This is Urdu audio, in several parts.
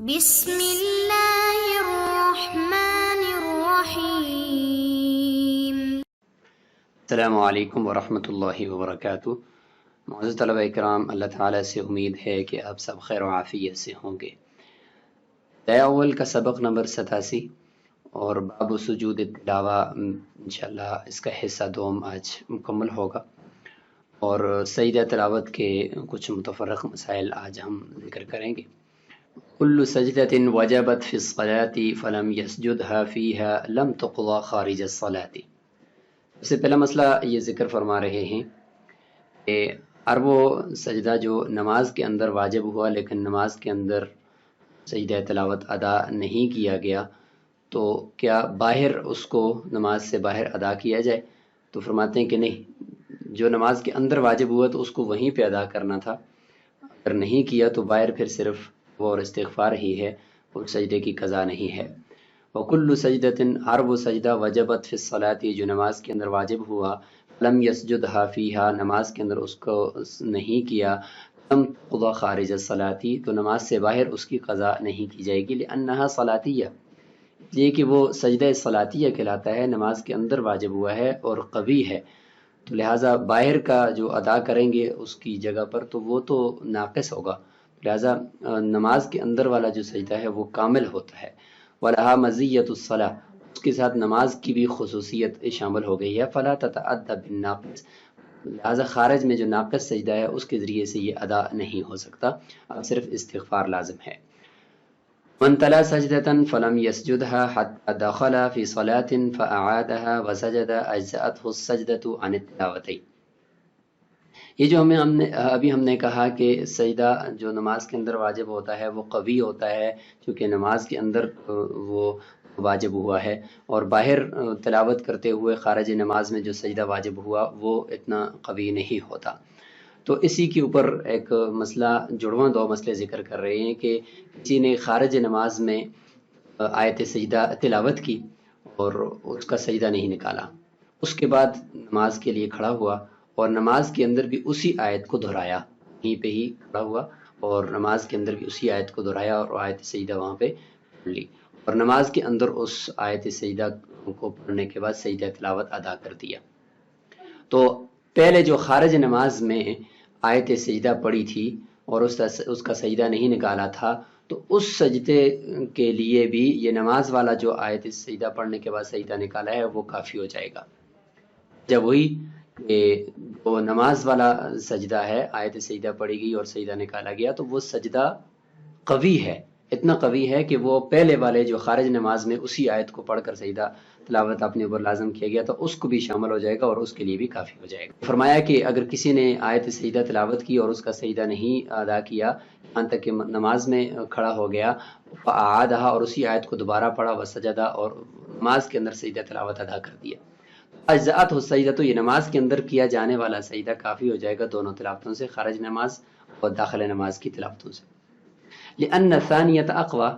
بسم اللہ الرحمن الرحیم۔ السلام علیکم ورحمۃ اللہ وبرکاتہ۔ معزز طلبہ اکرام، اللہ تعالیٰ سے امید ہے کہ آپ سب خیر و عافیت سے ہوں گے۔ اول کا سبق نمبر 87 اور باب سجود تلاوہ، انشاءاللہ اس کا حصہ دوم آج مکمل ہوگا، اور سجدہ تلاوت کے کچھ متفرق مسائل آج ہم ذکر کریں گے۔ کل سجدۃ وجبت فی الصلاۃ فلم یسجدها فیہا لم تقضى خارج الصلاۃ۔ سب سے پہلا مسئلہ یہ ذکر فرما رہے ہیں کہ ہر وہ سجدہ جو نماز کے اندر واجب ہوا لیکن نماز کے اندر سجدہ تلاوت ادا نہیں کیا گیا، تو کیا باہر اس کو نماز سے باہر ادا کیا جائے؟ تو فرماتے ہیں کہ نہیں، جو نماز کے اندر واجب ہوا تو اس کو وہیں پہ ادا کرنا تھا، اگر نہیں کیا تو باہر پھر صرف وہ اور استغفار ہی ہے، اور سجدے کی قضا نہیں ہے۔ وَكُلُّ سَجْدَةٍ، ہر وہ سجدہ وجبت فی الصلاۃ جو نماز کے اندر واجب ہوا، لم یسجدها فیہا، نماز کے اندر اس کو نہیں کیا، لم تقضى خارج الصلاۃ، تو نماز سے باہر اس کی قضا نہیں کی جائے گی، لأنها صلاتیہ، یہ کہ وہ سجدہ صلاتیہ کہلاتا ہے، نماز کے اندر واجب ہوا ہے اور قوی ہے، تو لہٰذا باہر کا جو ادا کریں گے اس کی جگہ پر تو وہ تو ناقص ہوگا، لہٰذا نماز کے اندر والا جو سجدہ ہے وہ کامل ہوتا ہے۔ وَلَهَا مَزِيَّةُ الصَّلَاةِ، اس کے ساتھ نماز کی بھی خصوصیت شامل ہو گئی ہے، فَلَا تَتَعَدَّى بِالنَّاقِصِ، لہٰذا خارج میں جو ناقص سجدہ ہے اس کے ذریعے سے یہ ادا نہیں ہو سکتا، اب صرف استغفار لازم ہے۔ مَنْ تَلَا سَجْدَةً فَلَمْ يَسْجُدْهَا حَتَّى دَخَلَ فِي صَلَاةٍ فَأَعَادَهَا وَسَجَدَ أَجْزَأَتْهُ السَّجْدَةُ عَنِ التِّلَاوَتَيْنِ۔ یہ جو ابھی ہم نے کہا کہ سجدہ جو نماز کے اندر واجب ہوتا ہے وہ قوی ہوتا ہے، چونکہ نماز کے اندر وہ واجب ہوا ہے، اور باہر تلاوت کرتے ہوئے خارج نماز میں جو سجدہ واجب ہوا وہ اتنا قوی نہیں ہوتا۔ تو اسی کے اوپر ایک مسئلہ، جڑواں دو مسئلے ذکر کر رہے ہیں کہ کسی نے خارج نماز میں آیت سجدہ تلاوت کی اور اس کا سجدہ نہیں نکالا، اس کے بعد نماز کے لیے کھڑا ہوا اور نماز کے اندر بھی اسی آیت کو دہرایا، یہیں پہ ہی کھڑا ہوا اور نماز کے اندر بھی اسی آیت کو دہرایا اور آیت سجدہ وہاں پہ پڑھ لی، اور نماز کے اندر اس آیت سجدہ کو پڑھنے کے بعد سجدہ تلاوت ادا کر دیا۔ تو پہلے جو خارج نماز میں آیت سجدہ پڑھی تھی اور اس کا سجدہ نہیں نکالا تھا، تو اس سجدے کے لیے بھی یہ نماز والا جو آیت سجدہ پڑھنے کے بعد سجدہ نکالا ہے وہ کافی ہو جائے گا۔ جب وہی کہ وہ نماز والا سجدہ ہے، آیت سجدہ پڑھی گئی اور سجدہ نکالا گیا، تو وہ سجدہ قوی ہے، اتنا قوی ہے کہ وہ پہلے والے جو خارج نماز میں اسی آیت کو پڑھ کر سجدہ تلاوت اپنے اوپر لازم کیا گیا تو اس کو بھی شامل ہو جائے گا اور اس کے لیے بھی کافی ہو جائے گا۔ فرمایا کہ اگر کسی نے آیت سجدہ تلاوت کی اور اس کا سجدہ نہیں ادا کیا، یہاں تک کہ نماز میں کھڑا ہو گیا، فَأَعَادَهَا، اور اسی آیت کو دوبارہ پڑھا، وَسَجَدَ، اور نماز کے اندر سجدہ تلاوت ادا کر دیا، اجزأتہ السجدہ، تو یہ نماز کے اندر کیا جانے والا سجدہ کافی ہو جائے گا دونوں تلاوتوں سے، خارج نماز اور داخل نماز کی تلاوتوں سے۔ لأن الثانیۃ اقویٰ،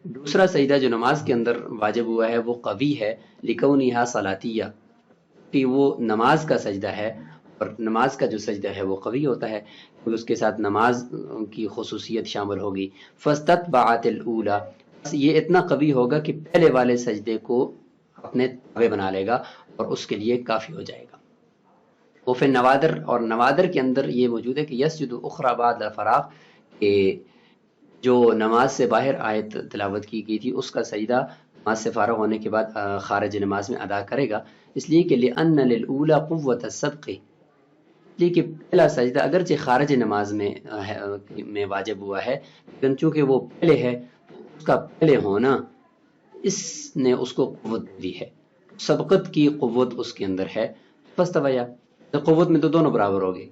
دوسرا سجدہ جو نماز کے اندر واجب ہوا ہے وہ قوی ہے، لکونہا صلاتیہ، کہ وہ نماز کا سجدہ ہے، اور نماز کا جو سجدہ ہے وہ قوی ہوتا ہے کیونکہ اس کے ساتھ نماز کی خصوصیت شامل ہوگی۔ فاستتبعت الاولی، یہ اتنا قوی ہوگا کہ پہلے والے سجدے کو اپنے تابع بنا لے گا اور اس کے لیے کافی ہو جائے گا۔ وہ پھر نوادر، اور نوادر کے اندر یہ موجود ہے کہ یسجد اخری بعد الفراغ، کہ جو نماز سے باہر آیت تلاوت کی گئی تھی اس کا سجدہ نماز سے فارغ ہونے کے بعد خارج نماز میں ادا کرے گا، اس لیے کہ لأن للأولی قوة السبق، لیے کہ پہلا سجدہ اگرچہ خارج نماز میں واجب ہوا ہے لیکن چونکہ وہ پہلے ہے، اس کا پہلے ہونا اس نے اس کو قوت دی ہے، سبقت کی قوت اس کے اندر ہے، فاستویا، قوت میں تو دونوں برابر ہو گئے،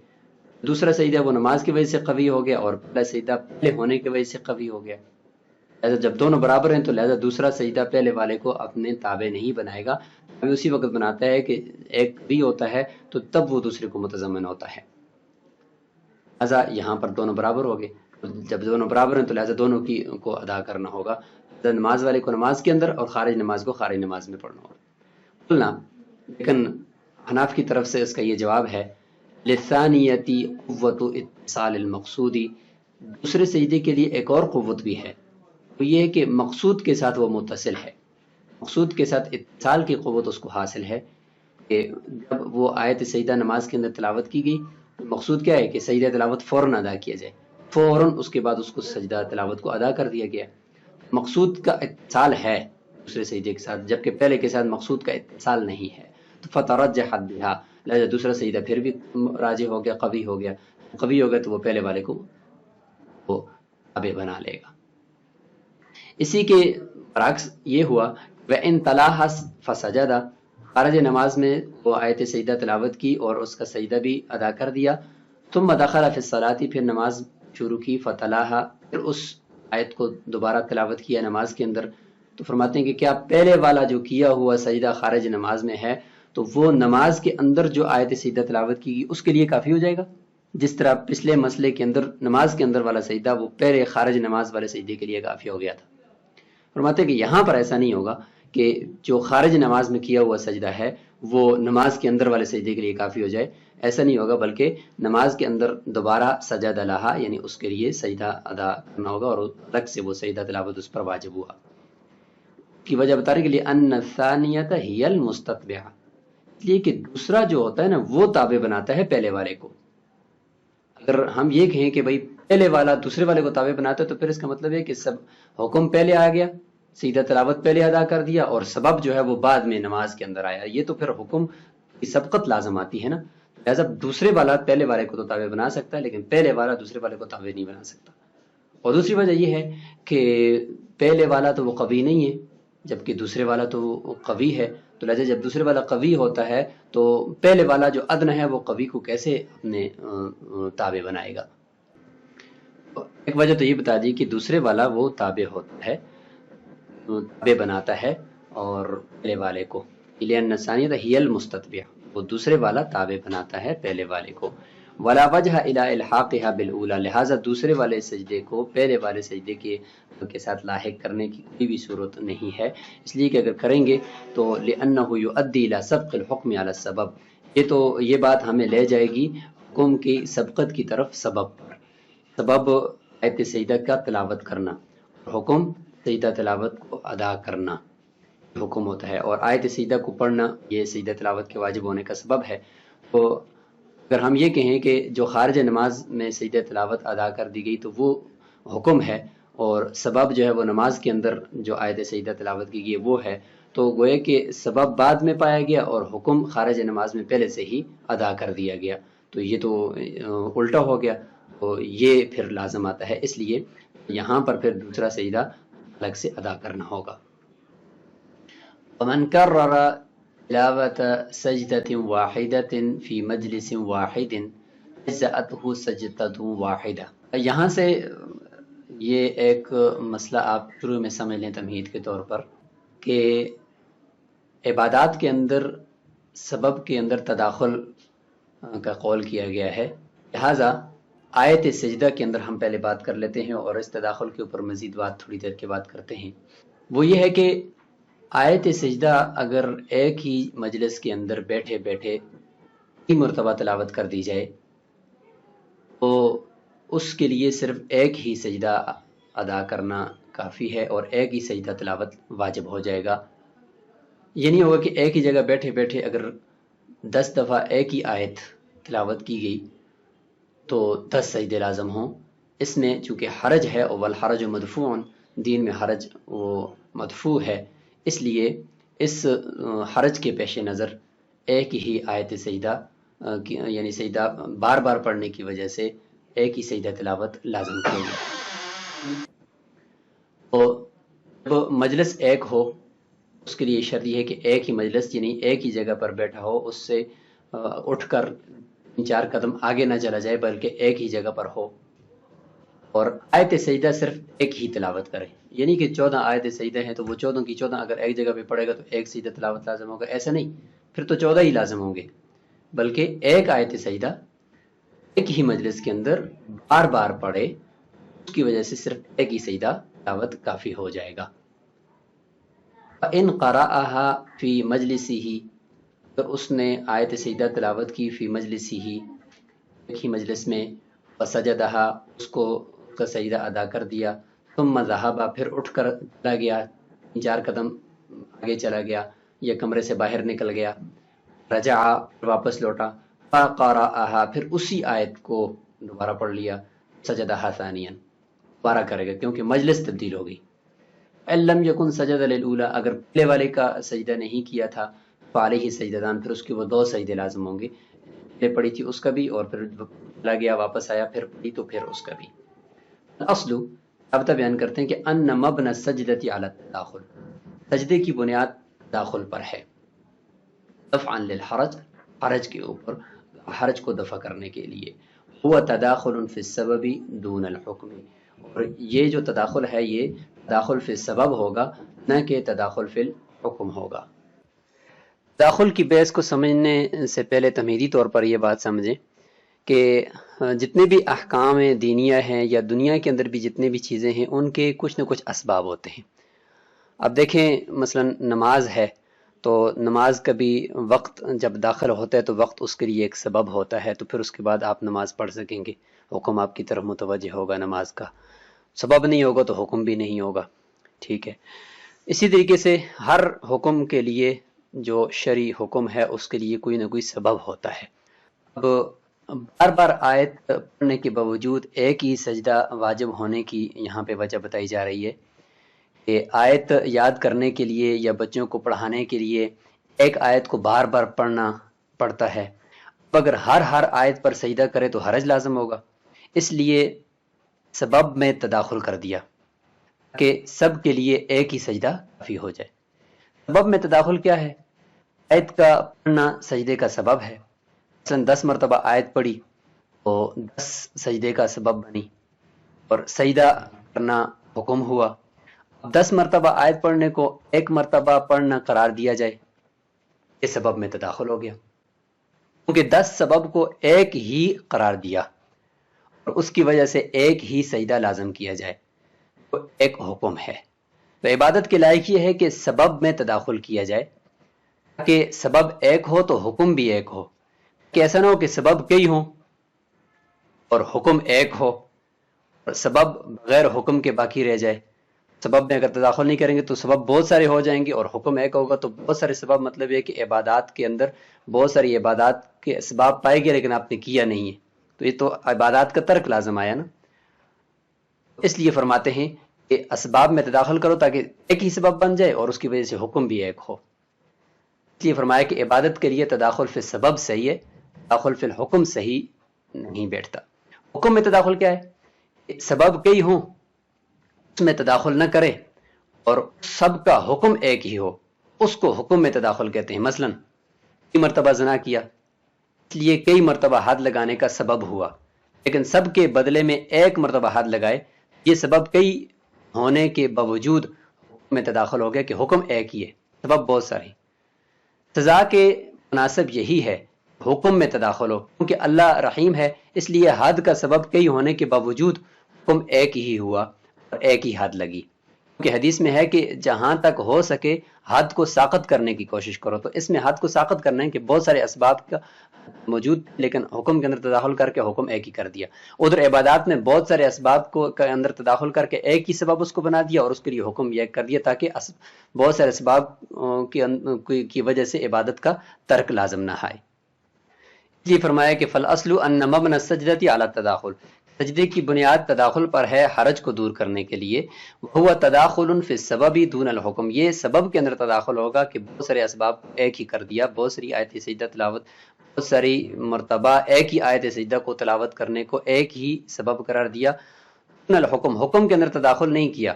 دوسرا سجدہ وہ نماز کی وجہ سے قوی ہو گیا اور پہلا سجدہ پہلے ہونے کی وجہ سے قوی ہو گیا، لہذا جب دونوں برابر ہیں تو لہذا دوسرا سجدہ پہلے والے کو اپنے تابع نہیں بنائے گا، ابھی اسی وقت بناتا ہے کہ ایک قوی ہوتا ہے تو تب وہ دوسرے کو متضمن ہوتا ہے، لہذا یہاں پر دونوں برابر ہو گئے، جب دونوں برابر ہیں تو لہذا دونوں کی کو ادا کرنا ہوگا، نماز والے کو نماز کے اندر اور خارج نماز کو خارج نماز میں پڑھنا ہوگا۔ قلنا، لیکن حناف کی طرف سے اس کا یہ جواب ہے، للثانیۃ قوۃ اتصال المقصودی، دوسرے سجدے کے لیے ایک اور قوت بھی ہے، وہ یہ ہے کہ مقصود کے ساتھ وہ متصل ہے، مقصود کے ساتھ اتصال کی قوت اس کو حاصل ہے کہ جب وہ آیت سجدہ نماز کے اندر تلاوت کی گئی، مقصود کیا ہے کہ سجدہ تلاوت فوراً ادا کیا جائے، فوراً اس کے بعد اس کو سجدہ تلاوت کو ادا کر دیا گیا، مقصود کا اتصال ہے دوسرے سجدے کے ساتھ، جبکہ پہلے کے ساتھ مقصود کا اتصال نہیں ہے، تو فترجحت بها، لہذا دوسرا سجدہ پھر بھی راجح ہو گیا، قوی ہو گیا، قوی ہو گیا تو وہ پہلے والے کو وہ تابع بنا لے گا۔ اسی کے برعکس یہ ہوا وَإِن تَلَاحَ فَسَجَدَ، خارج نماز میں وہ آیت سجدہ تلاوت کی اور اس کا سجدہ بھی ادا کر دیا، ثم دخل فی الصلاۃ، پھر نماز شروع کی، فتلاحا، پھر اس آیت کو دوبارہ تلاوت کیا نماز کے اندر، تو فرماتے ہیں کہ کیا پہلے والا جو کیا ہوا سجدہ خارج نماز میں ہے تو وہ نماز کے اندر جو آیت سجدہ تلاوت کی گئی اس کے لیے کافی ہو جائے گا، جس طرح پچھلے مسئلے کے اندر نماز کے اندر والا سجدہ وہ پہلے خارج نماز والے سجدے کے لیے کافی ہو گیا تھا۔ فرماتے ہیں کہ یہاں پر ایسا نہیں ہوگا کہ جو خارج نماز میں کیا ہوا سجدہ ہے وہ نماز کے اندر والے سجدے کے لیے کافی ہو جائے، ایسا نہیں ہوگا، بلکہ نماز کے اندر دوبارہ سجدہ لہا، یعنی اس کے لیے سجدہ ادا کرنا ہوگا اور الگ سے وہ سجدہ تلاوت اس پر واجب ہوا۔ کی وجہ بتا رہے کہ لِأَنَّ الثَّانِيَةَ هِيَ الْمُسْتَتْبِعَةُ، اس لیے کہ دوسرا جو ہوتا ہے نا وہ تابع بناتا ہے پہلے والے کو۔ اگر ہم یہ کہیں کہ بھائی پہلے والا دوسرے والے کو تابع بناتا ہے تو پھر اس کا مطلب ہے کہ سب حکم پہلے آ گیا، سیدھا تلاوت پہلے ادا کر دیا اور سبب جو ہے وہ بعد میں نماز کے اندر آیا، یہ تو پھر حکم کی سبقت لازم آتی ہے نا، لہٰذا دوسرے والا پہلے والے کو تو تابع بنا سکتا ہے لیکن پہلے والا دوسرے والے کو تابع نہیں بنا سکتا۔ اور دوسری وجہ یہ ہے کہ پہلے والا تو وہ قوی نہیں ہے جبکہ دوسرے والا تو وہ قوی ہے، تو لہٰذا جب دوسرے والا قوی ہوتا ہے تو پہلے والا جو ادنیٰ ہے وہ قوی کو کیسے اپنے تابع بنائے گا۔ ایک وجہ تو یہ بتا دی کہ دوسرے والا وہ تابع ہوتا ہے، تابع بناتا ہے اور پہلے والے کو، لِأَنَّ الثَّانِيَةَ هِيَ الْمُسْتَتْبِعَةُ، وہ دوسرے والا تابع بناتا ہے پہلے والے کو۔ وَلَا وَجْهَ إِلَىٰ إِلْحَاقِهَا بِالْأُولَىٰ، لہٰذا دوسرے والے سجدے کو پہلے والے سجدے کے ساتھ لاحق کرنے کی کوئی بھی صورت نہیں ہے، اس لیے کہ اگر کریں گے تو لِأَنَّهُ يُؤَدِّي إِلَىٰ سَبْقِ الْحُكْمِ عَلَى السَّبَبِ، یہ بات ہمیں لے جائے گی حکم کی سبقت کی طرف، سبب پر، سبب آیت سجدہ کا تلاوت کرنا، حکم سجدہ تلاوت کو ادا کرنا حکم ہوتا ہے، اور آیت سجدہ کو پڑھنا یہ سجدہ تلاوت کے واجب ہونے کا سبب ہے۔ تو اگر ہم یہ کہیں کہ جو خارج نماز میں سجدہ تلاوت ادا کر دی گئی تو وہ حکم ہے اور سبب جو ہے وہ نماز کے اندر جو آیت سجدہ تلاوت کی گئی وہ ہے، تو گویا کہ سبب بعد میں پایا گیا اور حکم خارج نماز میں پہلے سے ہی ادا کر دیا گیا، تو یہ تو الٹا ہو گیا، تو یہ پھر لازم آتا ہے، اس لیے یہاں پر پھر دوسرا سجدہ الگ سے ادا کرنا ہوگا۔ وَمَنْ كَرَّرَ تِلَاوَةَ سَجْدَةٍ وَاحِدَةٍ فِي مَجْلِسٍ وَاحِدٍ اجزأته سجدة واحدة، یہاں سے یہ ایک مسئلہ آپ شروع میں سمجھ لیں تمہید کے طور پر کہ عبادات کے اندر سبب کے اندر تداخل کا قول کیا گیا ہے، لہٰذا آیت سجدہ کے اندر ہم پہلے بات کر لیتے ہیں اور اس تداخل کے اوپر مزید بات تھوڑی دیر کے بعد کرتے ہیں۔ وہ یہ ہے کہ آیت سجدہ اگر ایک ہی مجلس کے اندر بیٹھے بیٹھے کئی مرتبہ تلاوت کر دی جائے تو اس کے لیے صرف ایک ہی سجدہ ادا کرنا کافی ہے اور ایک ہی سجدہ تلاوت واجب ہو جائے گا۔ یہ نہیں ہوگا کہ ایک ہی جگہ بیٹھے بیٹھے اگر 10 دفعہ ایک ہی آیت تلاوت کی گئی تو 10 سجدے لازم ہوں، اس میں چونکہ حرج ہے، والحرج مدفوع، دین میں حرج وہ مدفوع ہے، اس لیے اس حرج کے پیش نظر ایک ہی آیت سجدہ یعنی سجدہ بار بار پڑھنے کی وجہ سے ایک ہی سجدہ تلاوت لازم کیا گیا۔ تو جب مجلس ایک ہو اس کے لیے شرط یہ ہے کہ ایک ہی مجلس یعنی ایک ہی جگہ پر بیٹھا ہو، اس سے اٹھ کر 4 قدم آگے نہ چلا جائے بلکہ ایک ہی جگہ پر ہو، اور آیت سجدہ صرف ایک ہی تلاوت کرے، یعنی کہ 14 آیت سجدہ ہیں تو وہ 14 کی 14 اگر ایک جگہ پہ پڑھے گا تو ایک سجدہ تلاوت لازم ہوگا، ایسا نہیں، پھر تو 14 ہی لازم ہوں گے، بلکہ ایک آیت سجدہ ایک ہی مجلس کے اندر بار بار پڑھے، اس کی وجہ سے صرف ایک ہی سجدہ تلاوت کافی ہو جائے گا۔ فَإِنْ قَرَأَهَا فِي مَجْلِسِهِ، اگر اس نے آیت سجدہ تلاوت کی فی مجلسِهِ، ایک ہی مجلس میں، فَسَجَدَهَا، اس کا سجدہ ادا کر دیا، ثم ذهب پھر اٹھ کر چلا گیا، 4 قدم آگے چلا گیا یا کمرے سے باہر نکل گیا، رجع واپس لوٹا، فقرأها پھر اسی آیت کو دوبارہ پڑھ لیا، سجدہ ثانیا دوبارہ کرے گا کیونکہ مجلس تبدیل ہو گئی۔ لم یکن سجد للأولی اگر پہلے والے کا سجدہ نہیں کیا تھا فعلیہ سجدتان پھر اس کے وہ 2 سجدے لازم ہوں گے، پہلے پڑھی تھی اس کا بھی اور پھر چلا گیا واپس آیا پھر پڑھی تو پھر اس کا بھی۔ اصل رابطہ بیان کرتے ہیں کہ ان مبنى السجدۃ علی التداخل، سجدے کی بنیاد تداخل پر ہے، دفعا للحرج حرج کے اوپر، حرج کو دفع کرنے کے لیے، هو تداخل فی السبب دون الحکم، اور یہ جو تداخل ہے یہ تداخل فی السبب ہوگا نہ کہ تداخل فی الحکم ہوگا۔ تداخل کی بحث کو سمجھنے سے پہلے تمہیدی طور پر یہ بات سمجھیں کہ جتنے بھی احکام دینیہ ہیں یا دنیا کے اندر بھی جتنے بھی چیزیں ہیں ان کے کچھ نہ کچھ اسباب ہوتے ہیں۔ اب دیکھیں مثلا نماز ہے تو نماز کا بھی وقت جب داخل ہوتا ہے تو وقت اس کے لیے ایک سبب ہوتا ہے، تو پھر اس کے بعد آپ نماز پڑھ سکیں گے، حکم آپ کی طرف متوجہ ہوگا نماز کا، سبب نہیں ہوگا تو حکم بھی نہیں ہوگا، ٹھیک ہے۔ اسی طریقے سے ہر حکم کے لیے جو شرعی حکم ہے اس کے لیے کوئی نہ کوئی سبب ہوتا ہے۔ اب بار بار آیت پڑھنے کے باوجود ایک ہی سجدہ واجب ہونے کی یہاں پہ وجہ بتائی جا رہی ہے کہ آیت یاد کرنے کے لیے یا بچوں کو پڑھانے کے لیے ایک آیت کو بار بار پڑھنا پڑتا ہے، اب اگر ہر آیت پر سجدہ کرے تو حرج لازم ہوگا، اس لیے سبب میں تداخل کر دیا کہ سب کے لیے ایک ہی سجدہ کافی ہو جائے۔ سبب میں تداخل کیا ہے؟ آیت کا پڑھنا سجدے کا سبب ہے، مثلا 10 مرتبہ آیت پڑھی تو 10 سجدے کا سبب بنی اور سجدہ کرنا حکم ہوا۔ اب 10 مرتبہ آیت پڑھنے کو 1 مرتبہ پڑھنا قرار دیا جائے، یہ سبب میں تداخل ہو گیا، کیونکہ 10 سبب کو ایک ہی قرار دیا اور اس کی وجہ سے ایک ہی سجدہ لازم کیا جائے، تو ایک حکم ہے۔ تو عبادت کے لائق یہ ہے کہ سبب میں تداخل کیا جائے، کہ سبب ایک ہو تو حکم بھی ایک ہو، کہ ایسا نہ ہو کہ سبب کئی ہوں اور حکم ایک ہو اور سبب بغیر حکم کے باقی رہ جائے۔ سبب میں اگر تداخل نہیں کریں گے تو سبب بہت سارے ہو جائیں گے اور حکم ایک ہوگا تو بہت سارے سبب، مطلب یہ کہ عبادات کے اندر بہت ساری عبادات کے اسباب پائے گئے لیکن آپ نے کیا نہیں ہے، تو یہ تو عبادات کا ترک لازم آیا نا۔ اس لیے فرماتے ہیں کہ اسباب میں تداخل کرو تاکہ ایک ہی سبب بن جائے اور اس کی وجہ سے حکم بھی ایک ہو۔ اس لیے فرمایا کہ عبادت کے لیے تداخل فی السبب صحیح ہے، تداخل فی الحکم صحیح نہیں بیٹھتا۔ حکم میں تداخل کیا ہے؟ سبب کئی ہوں اس میں تداخل نہ کرے اور سب کا حکم ایک ہی ہو، اس کو حکم میں تداخل کہتے ہیں۔ مثلا کئی مرتبہ زنا کیا، اس لیے کئی مرتبہ ہاتھ لگانے کا سبب ہوا، لیکن سب کے بدلے میں 1 مرتبہ ہاتھ لگائے، یہ سبب کئی ہونے کے باوجود حکم میں تداخل ہو گیا کہ حکم ایک ہی ہے، سبب بہت ساری۔ سزا کے مناسب یہی ہے حکم میں تداخل ہو، کیونکہ اللہ رحیم ہے، اس لیے حد کا سبب کئی ہونے کے باوجود حکم ایک ہی ہوا اور ایک ہی حد لگی، کیونکہ حدیث میں ہے کہ جہاں تک ہو سکے حد کو ساقط کرنے کی کوشش کرو، تو اس میں حد کو ساقط کرنا ہے کہ بہت سارے اسباب کا موجود لیکن حکم کے اندر تداخل کر کے حکم ایک ہی کر دیا۔ ادھر عبادات میں بہت سارے اسباب کو کے اندر تداخل کر کے ایک ہی سبب اس کو بنا دیا اور اس کے لیے حکم ایک کر دیا تاکہ بہت سارے اسباب کی وجہ سے عبادت کا ترک لازم نہ آئے۔ اس لیے فرمایا کہ فالاصل ان مبنى السجدۃ علی التداخل، سجدے کی بنیاد تداخل پر ہے حرج کو دور کرنے کے لیے، وہ تداخل فی السبب دون الحکم، یہ سبب کے اندر تداخل ہوگا کہ بہت سارے اسباب ایک ہی کر دیا، بہت ساری آیت سجدہ تلاوت، بہت ساری مرتبہ ایک ہی آیت سجدہ کو تلاوت کرنے کو ایک ہی سبب قرار دیا، دون الحکم، حکم کے اندر تداخل نہیں کیا۔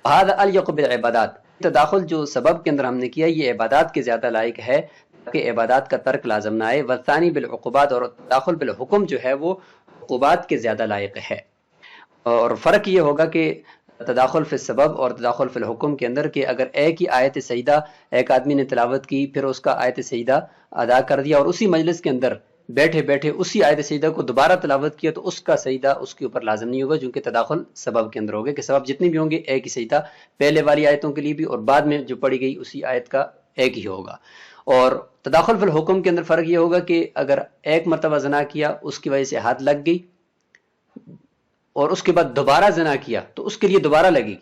هذا الیق بالعبادات، تداخل جو سبب کے اندر ہم نے کیا یہ عبادات کے زیادہ لائق ہے کہ عبادات کا ترک لازم نہ آئے، والثانی بالعقوبات، اور تداخل بالحکم جو ہے وہ عقوبات کے زیادہ لائق ہے۔ اور فرق یہ ہوگا کہ تداخل فی السبب اور تداخل فی الحکم کے اندر کہ اگر ایک ہی آیت سجدہ ایک آدمی نے تلاوت کی پھر اس کا آیت سجدہ ادا کر دیا اور اسی مجلس کے اندر بیٹھے بیٹھے اسی آیت سجدہ کو دوبارہ تلاوت کیا تو اس کا سجدہ اس کے اوپر لازم نہیں ہوگا، چونکہ تداخل سبب کے اندر ہوگا کہ سبب جتنی بھی ہوں گے ایک ہی سجدہ پہلے والی آیتوں کے لیے بھی اور بعد میں جو پڑھی گئی اسی آیت کا ایک ہی ہوگا۔ اور تداخل فی الحکم کے اندر فرق یہ ہوگا کہ اگر ایک مرتبہ زنا کیا اس کی وجہ سے حد لگ گئی اور اس کے بعد دوبارہ زنا کیا تو اس کے لیے دوبارہ لگے گی،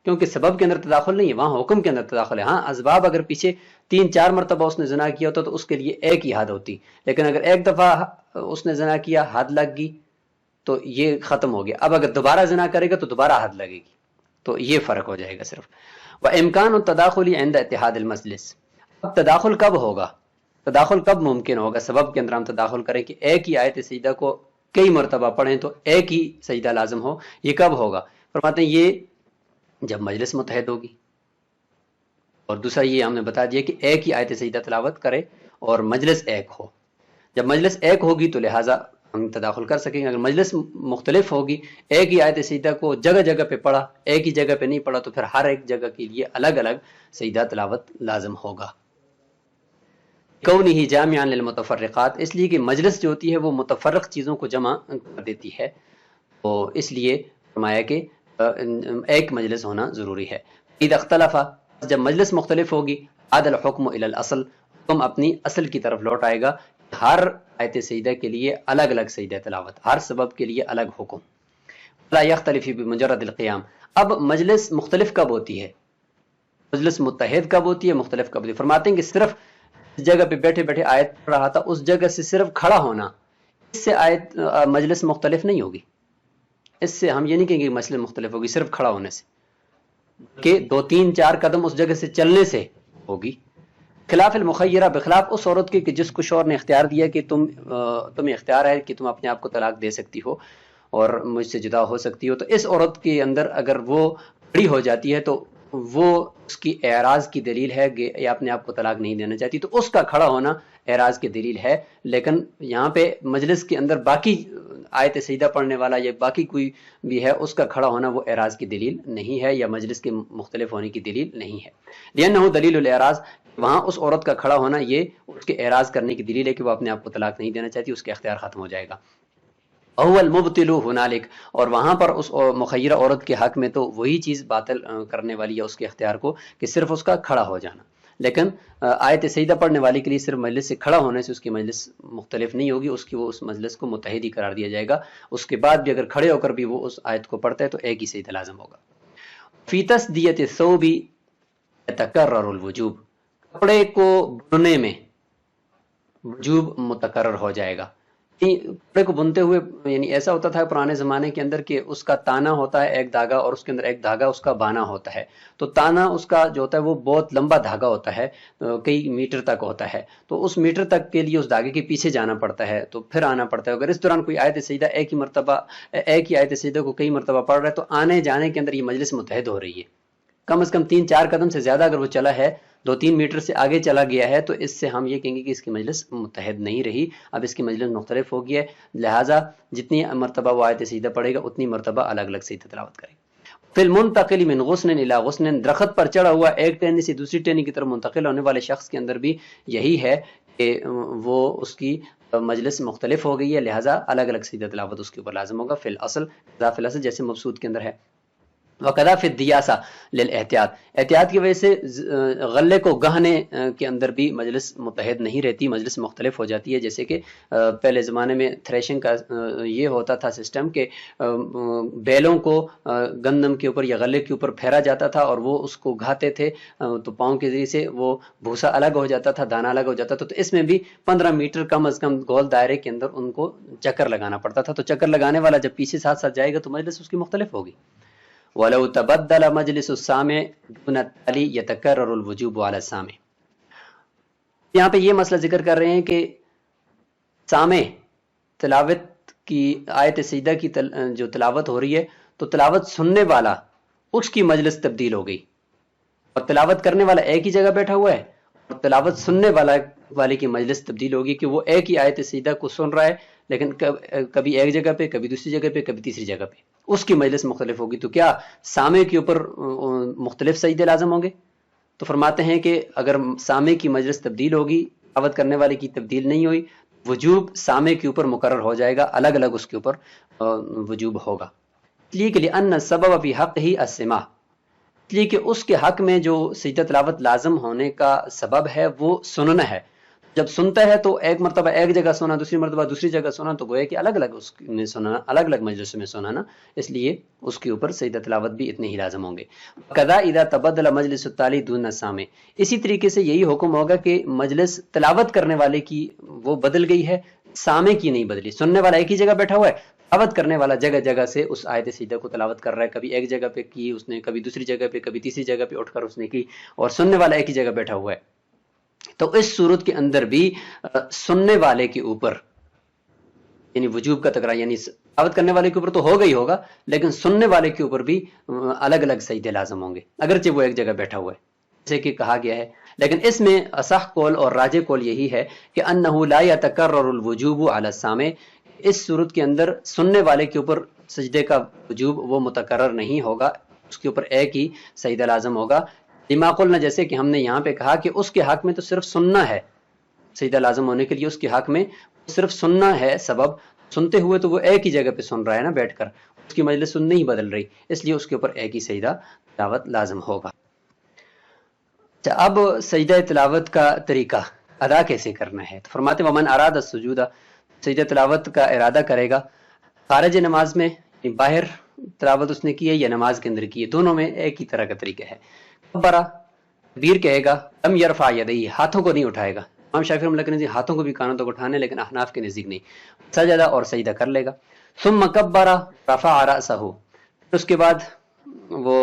کیونکہ سبب کے اندر تداخل نہیں ہے، وہاں حکم کے اندر تداخل ہے۔ ہاں اسباب اگر پیچھے 3-4 مرتبہ اس نے زنا کیا ہوتا تو اس کے لیے ایک ہی حد ہوتی، لیکن اگر ایک دفعہ اس نے زنا کیا حد لگ گئی تو یہ ختم ہو گیا۔ اب اگر دوبارہ زنا کرے گا تو دوبارہ حد لگے گی، تو یہ فرق ہو جائے گا صرف۔ وَإِمْكَانُ التَّدَاخُلِ عِنْدَ اتِّحَادِ الْمَجْلِسِ، اب تداخل کب ہوگا، تداخل کب ممکن ہوگا، سبب کے اندر ہم تداخل کریں کہ ایک ہی آیت سجدہ کو کئی مرتبہ پڑھیں تو ایک ہی سجدہ لازم ہو، یہ کب ہوگا؟ فرماتے ہیں یہ جب مجلس متحد ہوگی، اور دوسرا یہ ہم نے بتا دیا کہ ایک ہی آیت سجدہ تلاوت کرے اور مجلس ایک ہو۔ جب مجلس ایک ہوگی تو لہٰذا ہم تداخل کر سکیں گے، اگر مجلس مختلف ہوگی، ایک ہی آیت سجدہ کو جگہ جگہ پہ پڑھا، ایک ہی جگہ پہ نہیں پڑھا، تو پھر ہر ایک جگہ کے لیے الگ الگ سجدہ تلاوت لازم ہوگا۔ کونہ جامعا للمتفرقات، اس لیے کہ مجلس جو ہوتی ہے وہ متفرق چیزوں کو جمع کر دیتی ہے، تو اس لیے فرمایا کہ ایک مجلس ہونا ضروری ہے۔ اذا اختلف، جب مجلس مختلف ہوگی، عاد الحکم الی الاصل، حکم اپنی اصل کی طرف لوٹ آئے گا، ہر آیت سجدہ کے لیے الگ الگ سجدہ تلاوت، ہر سبب کے لیے الگ حکم۔ لا یختلف بمجرد القیام، اب مجلس مختلف کب ہوتی ہے، مجلس متحد کب ہوتی ہے، مختلف کب ہوتی ہے؟ فرماتے ہیں کہ صرف اس جگہ پہ بیٹھے بیٹھے آیت پڑھ رہا تھا، اس جگہ سے صرف کھڑا ہونا، اس سے آیت مجلس مختلف نہیں ہوگی، اس سے ہم یہ نہیں کہیں گے کہ مجلس مختلف ہوگی صرف کھڑا ہونے سے، کہ 2-3-4 قدم اس جگہ سے چلنے سے ہوگی۔ خلاف المخیرہ، بخلاف اس عورت کے کہ جس کو شوہر نے اختیار دیا کہ تمہیں اختیار ہے کہ تم اپنے آپ کو طلاق دے سکتی ہو اور مجھ سے جدا ہو سکتی ہو، تو اس عورت کے اندر اگر وہ کھڑی ہو جاتی ہے تو وہ اس کی اعراض کی دلیل ہے کہ یہ اپنے آپ کو طلاق نہیں دینا چاہتی، تو اس کا کھڑا ہونا اعراض کی دلیل ہے۔ لیکن یہاں پہ مجلس کے اندر باقی آیت سجدہ پڑھنے والا یا باقی کوئی بھی ہے، اس کا کھڑا ہونا وہ اعراض کی دلیل نہیں ہے یا مجلس کے مختلف ہونے کی دلیل نہیں ہے۔ لأنہ دلیل الاعراض، وہاں اس عورت کا کھڑا ہونا یہ اس کے اعراض کرنے کی دلیل ہے کہ وہ اپنے آپ کو طلاق نہیں دینا چاہتی، اس کا اختیار ختم ہو جائے گا۔ اول المبطل ہنالک، اور وہاں پر اس مخیرہ عورت کے حق میں تو وہی چیز باطل کرنے والی ہے اس کے اختیار کو کہ صرف اس کا کھڑا ہو جانا، لیکن آیت سجدہ پڑھنے والی کے لیے صرف مجلس سے کھڑا ہونے سے اس کی مجلس مختلف نہیں ہوگی، اس کی وہ اس مجلس کو متحد ہی قرار دیا جائے گا، اس کے بعد بھی اگر کھڑے ہو کر بھی وہ اس آیت کو پڑھتا ہے تو ایک ہی سجدہ لازم ہوگا۔ فی تسدیۃ الثوب یتکرر الوجوب، کپڑے کو بننے میں وجوب متکرر ہو جائے گا۔ کپڑے کو بنتے ہوئے یعنی ایسا ہوتا تھا پرانے زمانے کے اندر کہ اس کا تانا ہوتا ہے ایک دھاگا اور اس کے اندر ایک دھاگا اس کا بانا ہوتا ہے، تو تانا اس کا جو ہوتا ہے وہ بہت لمبا دھاگا ہوتا ہے، کئی میٹر تک ہوتا ہے، تو اس میٹر تک کے لیے اس دھاگے کے پیچھے جانا پڑتا ہے، تو پھر آنا پڑتا ہے۔ اگر اس دوران کوئی آیت سجدہ ایک ہی آیت سجدہ کو کئی مرتبہ پڑھ رہا ہے تو آنے جانے کے اندر یہ مجلس متحد ہو رہی ہے، کم از کم 3-4 قدم سے زیادہ اگر وہ چلا ہے، 2-3 میٹر سے آگے چلا گیا ہے، تو اس سے ہم یہ کہیں گے کہ اس کی مجلس متحد نہیں رہی، اب اس کی مجلس مختلف ہو گئی ہے، لہٰذا جتنی مرتبہ وہ آیت سجدہ پڑھے گا اتنی مرتبہ الگ الگ سجدہ تلاوت کرے گا۔ فی المنتقل من غصن الی غصن، درخت پر چڑھا ہوا ایک ٹہنی سے دوسری ٹہنی کی طرف منتقل ہونے والے شخص کے اندر بھی یہی ہے کہ وہ اس کی مجلس مختلف ہو گئی ہے، لہٰذا الگ الگ سجدہ تلاوت اس کے اوپر لازم ہوگا، فی الاصل فی الاصل جیسے مبسوط کے اندر ہے۔ وقذا فی الدیاسہ للاحتیاط، احتیاط کی وجہ سے غلے کو گہنے کے اندر بھی مجلس متحد نہیں رہتی، مجلس مختلف ہو جاتی ہے، جیسے کہ پہلے زمانے میں تھریشنگ کا یہ ہوتا تھا سسٹم کہ بیلوں کو گندم کے اوپر یا غلے کے اوپر پھیرا جاتا تھا اور وہ اس کو گھاتے تھے، تو پاؤں کے ذریعے سے وہ بھوسا الگ ہو جاتا تھا، دانا الگ ہو جاتا تھا، تو اس میں بھی 15 میٹر کم از کم گول دائرے کے اندر ان کو چکر لگانا پڑتا تھا، تو چکر لگانے والا جب پیچھے ساتھ ساتھ جائے گا تو مجلس اس کی مختلف ہوگی۔ وَلَوْ تَبَدَّلَ مَجْلِسُ السَّامِعِ دُونَ التَّالِي يَتَكَرَّرُ الْوُجُوبُ عَلَى السَّامِعِ، یہاں پہ یہ مسئلہ ذکر کر رہے ہیں کہ سامع تلاوت کی آیت سجدہ کی جو تلاوت ہو رہی ہے تو تلاوت سننے والا اس کی مجلس تبدیل ہو گئی، اور تلاوت کرنے والا ایک ہی جگہ بیٹھا ہوا ہے، اور تلاوت سننے والے کی مجلس تبدیل ہوگی کہ وہ ایک ہی آیت سجدہ کو سن رہا ہے لیکن کبھی ایک جگہ پہ، کبھی دوسری جگہ پہ، کبھی تیسری جگہ پہ، اس کی مجلس مختلف ہوگی۔ تو کیا سامع کے اوپر مختلف سجدے لازم ہوں گے؟ تو فرماتے ہیں کہ اگر سامع کی مجلس تبدیل ہوگی، تلاوت کرنے والے کی تبدیل نہیں ہوئی، وجوب سامع کے اوپر مقرر ہو جائے گا، الگ الگ اس کے اوپر وجوب ہوگا، اس لیے کہ لأن السبب فی حق ہی السماع، اس لیے کہ اس کے حق میں جو سجدہ تلاوت لازم ہونے کا سبب ہے وہ سننا ہے، جب سنتا ہے تو ایک مرتبہ ایک جگہ سنا، دوسری مرتبہ دوسری جگہ سنا، تو گویا کہ الگ الگ اس نے سنانا، الگ الگ مجلس میں سنانا، اس لیے اس کے اوپر سجدہ تلاوت بھی اتنے ہی لازم ہوں گے۔ قضا اذا تبدل مجلس التالی دون السامع، اسی طریقے سے یہی حکم ہوگا کہ مجلس تلاوت کرنے والے کی وہ بدل گئی ہے، سامع کی نہیں بدلی۔ سننے والا ایک ہی جگہ بیٹھا ہوا ہے، تلاوت کرنے والا جگہ جگہ سے اس آیت سجدہ کو تلاوت کر رہا ہے، کبھی ایک جگہ پہ کی اس نے، کبھی دوسری جگہ پہ، کبھی تیسری جگہ پہ اٹھ کر اس نے کی، اور سننے والا ایک ہی جگہ بیٹھا ہوا ہے۔ تو اس صورت کے اندر بھی سننے والے کے اوپر یعنی وجوب کا تکرار، یعنی تلاوت کرنے والے کے اوپر تو ہوگا ہی ہوگا، لیکن سننے والے کے اوپر بھی الگ الگ سجدے لازم ہوں گے، اگرچہ وہ ایک جگہ بیٹھا ہوا ہے، جیسے کہ کہا گیا ہے۔ لیکن اس میں اصح قول اور راجح قول یہی ہے کہ انہ لا یتکرر الوجوب علی السامع، اس صورت کے اندر سننے والے کے اوپر سجدے کا وجوب وہ متکرر نہیں ہوگا، اس کے اوپر ایک ہی سجدہ لازم ہوگا۔ لما قلنا، جیسے کہ ہم نے یہاں پہ کہا کہ اس کے حق میں تو صرف سننا ہے، سجدہ لازم ہونے کے لیے اس کے حق میں صرف سننا ہے، سبب سنتے ہوئے تو وہ ایک ہی جگہ پہ سن رہا ہے نا بیٹھ کر، اس کی مجلس سن نہیں بدل رہی، اس لیے اس کے اوپر ایک ہی سجدہ تلاوت لازم ہوگا۔ اچھا، اب سجدہ تلاوت کا طریقہ ادا کیسے کرنا ہے؟ تو فرماتے ومن اراد السجود، سجدہ تلاوت کا ارادہ کرے گا خارج نماز میں، باہر تلاوت اس نے کی ہے یا نماز کے اندر کی ہے، دونوں میں ایک ہی طرح کا طریقہ ہے۔ کبرا، تکبیر کہے گا، لم یرفع یدیہ، ہاتھوں کو نہیں اٹھائے گا۔ امام شافعی رحمۃ اللہ کے نزدیک ہاتھوں کو بھی کانوں تک اٹھانے، لیکن احناف کے نزدیک نہیں۔ سجدہ، اور سجدہ کر لے گا۔ ثم کبر رفع رأسہ، اس کے بعد وہ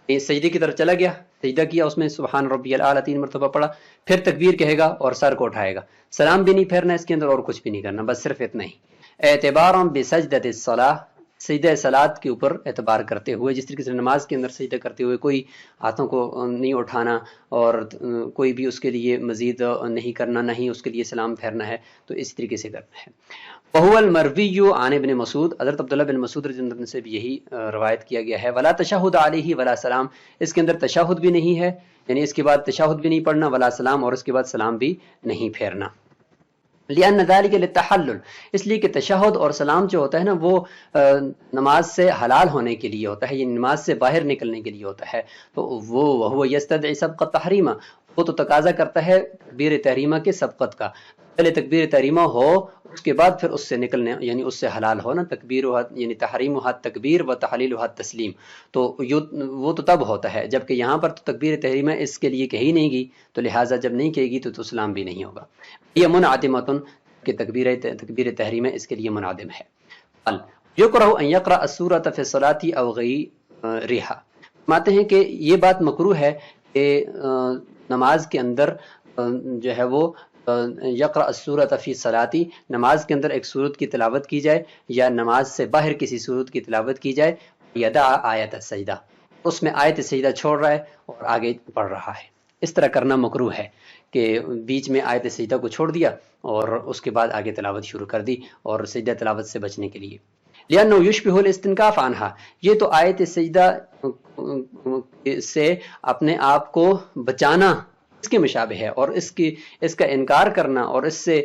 سجدے کی طرف چلا گیا، سجدہ کیا، اس میں سبحان ربی الاعلی 3 مرتبہ پڑھا، پھر تکبیر کہے گا اور سر کو اٹھائے گا، سلام بھی نہیں پھیرنا اس کے اندر اور کچھ بھی نہیں کرنا، بس صرف اتنا ہی۔ اعتبارا بسجدۃ الصلاۃ، سجدہ صلاۃ کے اوپر اعتبار کرتے ہوئے، جس طریقے سے نماز کے اندر سجدہ کرتے ہوئے کوئی ہاتھوں کو نہیں اٹھانا اور کوئی بھی اس کے لیے مزید نہیں کرنا، نہ ہی اس کے لیے سلام پھیرنا ہے، تو اس طریقے سے کرنا ہے۔ وهو المروی عن ابن مسعود، حضرت عبداللہ بن مسعود رضی اللہ عنہ سے بھی یہی روایت کیا گیا ہے۔ ولا تشہد علیہ ولا سلام، اس کے اندر تشہد بھی نہیں ہے، یعنی اس کے بعد تشہد بھی نہیں پڑھنا، ولا سلام، اور اس کے بعد سلام بھی نہیں پھیرنا۔ لأن ذلك للتحلل، اس لیے کہ تشہد اور سلام جو ہوتا ہے نا، وہ نماز سے حلال ہونے کے لیے ہوتا ہے، یعنی نماز سے باہر نکلنے کے لیے ہوتا ہے، تو وہ یستدعی سبقۃ تحریمہ، وہ تو تقاضا کرتا ہے تکبیر تحریمہ کے سبقت کا، پہلے تکبیر تحریمہ ہو، اس کے بعد پھر اس سے نکلنے، یعنی اس سے حلال ہونا، تکبیر یعنی تحریم تکبیر و تحلیل تسلیم، تو وہ تو تب ہوتا ہے، جبکہ یہاں پر تو تکبیر تحریمہ اس کے لیے کہی نہیں گی، تو لہٰذا جب نہیں کہے گی تو اسلام بھی نہیں ہوگا۔ یہ منعدمۃ، کہ تکبیر تحریمہ اس کے لیے منعدم ہے۔ یکرہ ان یقرأ السورۃ فی الصلاۃ او غیرہا، فرماتے ہیں کہ یہ بات مکروہ ہے کہ نماز کے اندر جو ہے وہ یقرأ السورۃ فی الصلاۃ، نماز کے اندر ایک سورت کی تلاوت کی جائے، یا نماز سے باہر کسی سورت کی تلاوت کی جائے، یدع آیت السجدہ، اس میں آیت سجدہ چھوڑ رہا ہے اور آگے پڑھ رہا ہے، اس طرح کرنا مکروہ ہے کہ بیچ میں آیت سجدہ کو چھوڑ دیا اور اس کے بعد آگے تلاوت شروع کر دی، اور سجدہ تلاوت سے بچنے کے لیے۔ لأنه يشبه الاستنکاف عنها، یہ تو آیت سجدہ سے اپنے آپ کو بچانا اس کے مشابہ ہے، اور اس کا انکار کرنا اور اس سے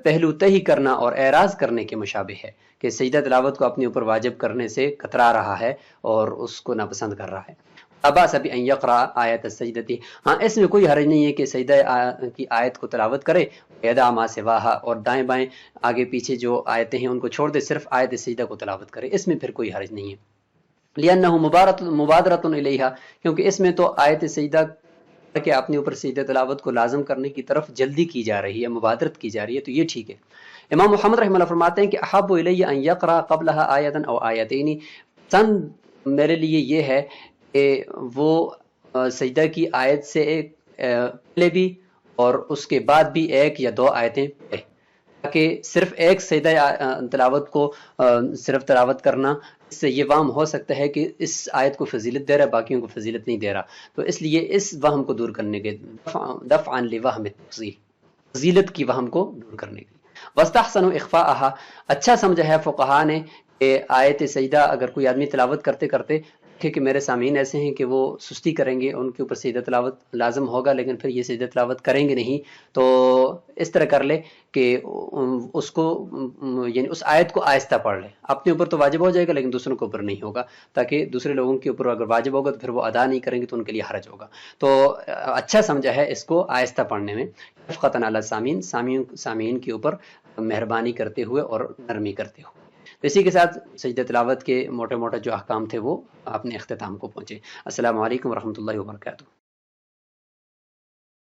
پہلو تہی کرنا اور اعراض کرنے کے مشابہ ہے، کہ سجدہ تلاوت کو اپنے اوپر واجب کرنے سے کترا رہا ہے اور اس کو ناپسند کر رہا ہے۔ اباس ابی ان یقرأ آیت السجدہ، ہاں اس میں کوئی حرج نہیں ہے کہ سجدہ کی آیت کو تلاوت کرے، یدع ما سواہا، اور دائیں بائیں آگے پیچھے جو آیتیں ہیں ان کو چھوڑ دے، صرف آیت سجدہ کو تلاوت کرے، اس میں پھر کوئی حرج نہیں ہے۔ لأنہ مبادرۃ الیہا، کیونکہ اس میں تو آیت سجدہ کہ اپنے اوپر سجدہ تلاوت کو لازم کرنے کی طرف جلدی کی جا رہی ہے، مبادرت کی جا رہی ہے، تو یہ ٹھیک ہے۔ امام محمد رحمہ اللہ فرماتے ہیں کہ احب الی ان یقرأ قبلها آیۃ او آیتین، پسند میرے لیے یہ ہے کہ وہ سجدہ کی آیت سے پہلے بھی اور اس کے بعد بھی ایک یا دو آیتیں پڑھے، تاکہ صرف ایک سجدہ تلاوت کو صرف تلاوت کرنا، اس سے یہ وہم ہو سکتا ہے کہ اس آیت کو فضیلت دے رہا ہے، باقیوں کو فضیلت نہیں دے رہا، تو اس لیے اس وہم کو دور کرنے کے دفعا لوہم التفضیل، فضیلت کی وہم کو دور کرنے کے لیے۔ واستحسنوا اخفاءها، اچھا سمجھا ہے فقہا نے کہ آیت سجدہ اگر کوئی آدمی تلاوت کرتے کرتے کہ میرے سامعین ایسے ہیں کہ وہ سستی کریں گے، ان کے اوپر سجدہ تلاوت لازم ہوگا لیکن پھر یہ سجدہ تلاوت کریں گے نہیں، تو اس طرح کر لے کہ اس کو یعنی اس آیت کو آہستہ پڑھ لے. اپنے اوپر تو واجب ہو جائے گا لیکن دوسروں کے اوپر نہیں ہوگا، تاکہ دوسرے لوگوں کے اوپر اگر واجب ہوگا تو پھر وہ ادا نہیں کریں گے تو ان کے لیے حرج ہوگا. تو اچھا سمجھا ہے اس کو آہستہ پڑھنے میں، شفقتاً علی السامعین، سامعین کے اوپر مہربانی کرتے ہوئے اور نرمی کرتے ہوئے. تو اسی کے ساتھ سجدہ تلاوت کے موٹے موٹے جو احکام تھے وہ اپنے اختتام کو پہنچے. السلام علیکم ورحمۃ اللہ وبرکاتہ.